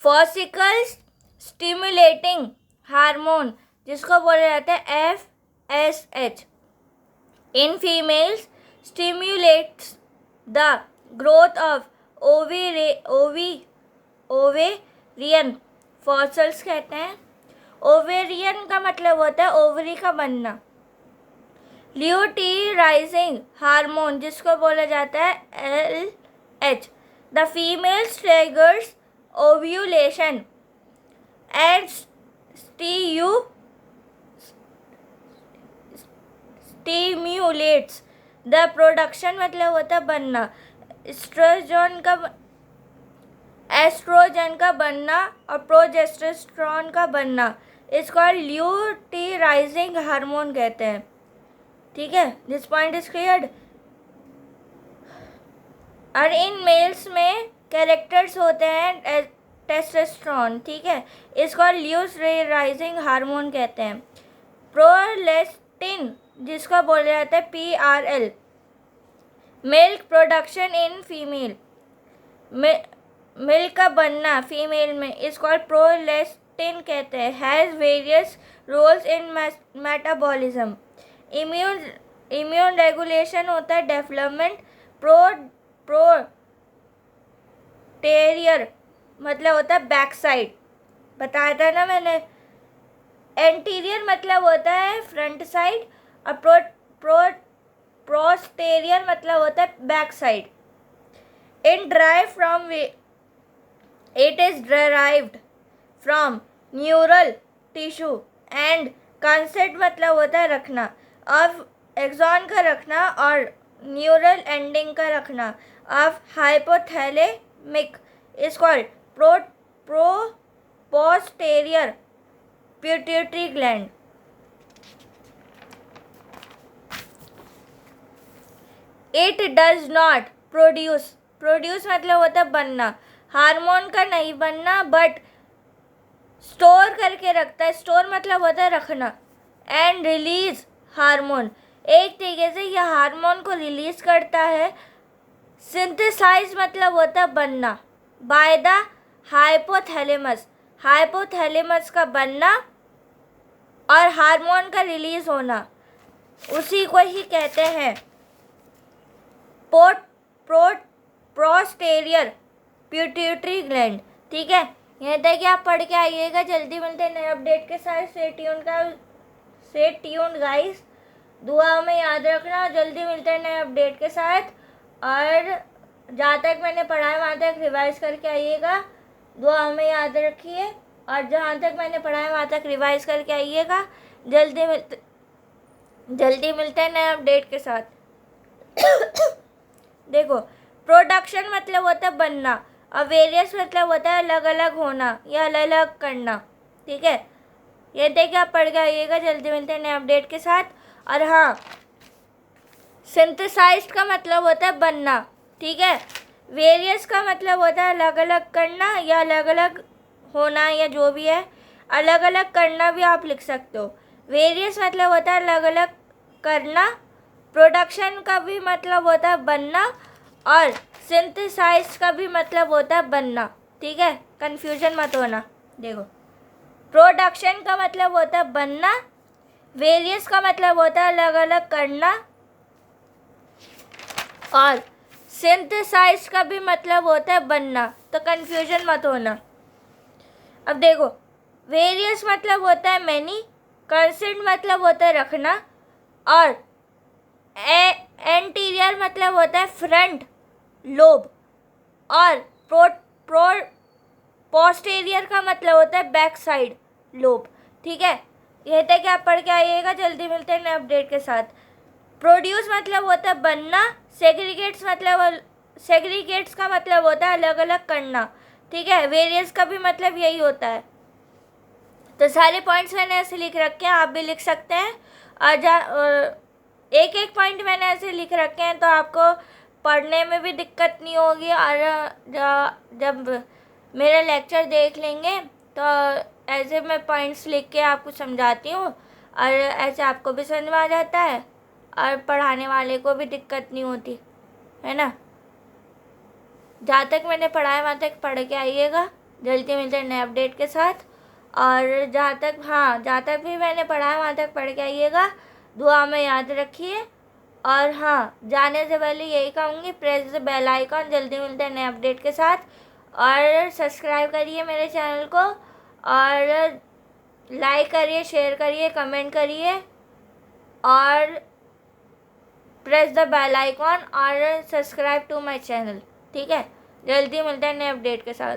फॉसिकल stimulating hormone जिसको बोला जाता है FSH in females stimulates the growth of ovarian follicles कहते हैं। ओवेरियन का मतलब होता है ओवरी का बनना। ल्यूटीराइजिंग हार्मोन जिसको बोला जाता है LH the female triggers ovulation and stimulates the production मतलब होता है बनना एस्ट्रोजन का बनना और प्रोजेस्टेरोन का बनना। इसको ल्यूटीराइजिंग हार्मोन कहते हैं। ठीक है, दिस पॉइंट इज क्लियर। और इन मेल्स में कैरेक्टर्स होते हैं टेस्टोस्टेरोन। ठीक है, इसको ल्यूटीराइजिंग हार्मोन कहते हैं। प्रोलेस्टिन जिसको बोला जाता है PRL milk production in female milk का बनना फीमेल में इसको प्रोलेस्टिन कहते हैं। Has various roles in metabolism. Immune regulation होता है। डेवलपमेंट प्रोटेरियर मतलब होता है बैक साइड, बताया था ना मैंने। एंटीरियर मतलब होता है फ्रंट साइड और प्रोस्टेरियर मतलब होता है back side. It is derived from neural tissue and concept मतलब होता है रखना। अब एक्सॉन का रखना और न्यूरल एंडिंग का रखना। अब hypothalamic is called posterior pituitary gland. It does not produce मतलब होता है बनना। हार्मोन का नहीं बनना बट स्टोर करके रखता है। स्टोर मतलब होता है रखना। एंड रिलीज हार्मोन एक तरीके से यह हार्मोन को रिलीज करता है। सिंथेसाइज मतलब होता है बनना बाय द हाइपोथैलेमस का बनना और हार्मोन का रिलीज होना उसी को ही कहते हैं प्रोस्टेरियर पिट्यूटरी ग्लैंड। ठीक है, यहाँ तक कि आप पढ़ के आइएगा। जल्दी मिलते हैं नए अपडेट के साथ। Stay tuned guys. दुआ में याद रखना। जल्दी मिलते हैं नए अपडेट के साथ। और जहाँ तक मैंने पढ़ा है वहाँ तक रिवाइज करके आइएगा। दुआ में याद रखिए और जहाँ तक मैंने पढ़ा है वहाँ तक रिवाइज करके आइएगा। जल्दी मिलते हैं नए अपडेट के साथ। देखो, प्रोडक्शन मतलब होता है बनना और वेरियस मतलब होता है अलग अलग होना या अलग अलग करना। ठीक है, ये देखिए आप पढ़ के आइएगा। जल्दी मिलते हैं नए अपडेट के साथ। और हाँ, सिंथेसाइज्ड का मतलब होता है बनना। ठीक है, वेरियस का मतलब होता है अलग अलग करना या अलग अलग होना या जो भी है। अलग अलग करना भी आप लिख सकते हो। वेरियस मतलब होता है अलग अलग करना। प्रोडक्शन का भी मतलब होता है बनना और सिंथेसाइज का भी मतलब होता है बनना। ठीक है, कंफ्यूजन मत होना। देखो, प्रोडक्शन का मतलब होता है बनना, वेरियस का मतलब होता है अलग अलग करना और सिंथेसाइज का भी मतलब होता है बनना। तो कंफ्यूजन मत होना। अब देखो, वेरियस मतलब होता है मैनी, कंसेप्ट मतलब होता है रखना और एंटीरियर मतलब होता है फ्रंट लोब और पोस्टेरियर का मतलब होता है बैक साइड लोब। ठीक है, ये तक कि आप पढ़ के आइएगा। जल्दी मिलते हैं नए अपडेट के साथ। प्रोड्यूस मतलब होता है बनना। सेग्रीगेट्स का मतलब होता है अलग अलग करना। ठीक है, वेरियस का भी मतलब यही होता है। तो सारे पॉइंट्स मैंने ऐसे लिख रखे हैं, आप भी लिख सकते हैं। और एक एक पॉइंट मैंने ऐसे लिख रखे हैं तो आपको पढ़ने में भी दिक्कत नहीं होगी। और जब मेरा लेक्चर देख लेंगे तो ऐसे मैं पॉइंट्स लिख के आपको समझाती हूँ और ऐसे आपको भी समझ में आ जाता है और पढ़ाने वाले को भी दिक्कत नहीं होती है ना। जहाँ तक मैंने पढ़ा है वहाँ तक पढ़ के आइएगा। जल्दी मिलते हैं नए अपडेट के साथ। और जहाँ तक भी मैंने पढ़ा है वहाँ तक पढ़ के आइएगा, दुआ में याद रखिए। और हाँ, जाने से पहले यही कहूँगी, प्रेस द बेल आइकॉन। जल्दी मिलते हैं नए अपडेट के साथ। और सब्सक्राइब करिए मेरे चैनल को, और लाइक करिए, शेयर करिए, कमेंट करिए, और प्रेस द बेल आइकॉन और सब्सक्राइब टू माय चैनल। ठीक है, जल्दी मिलते हैं नए अपडेट के साथ।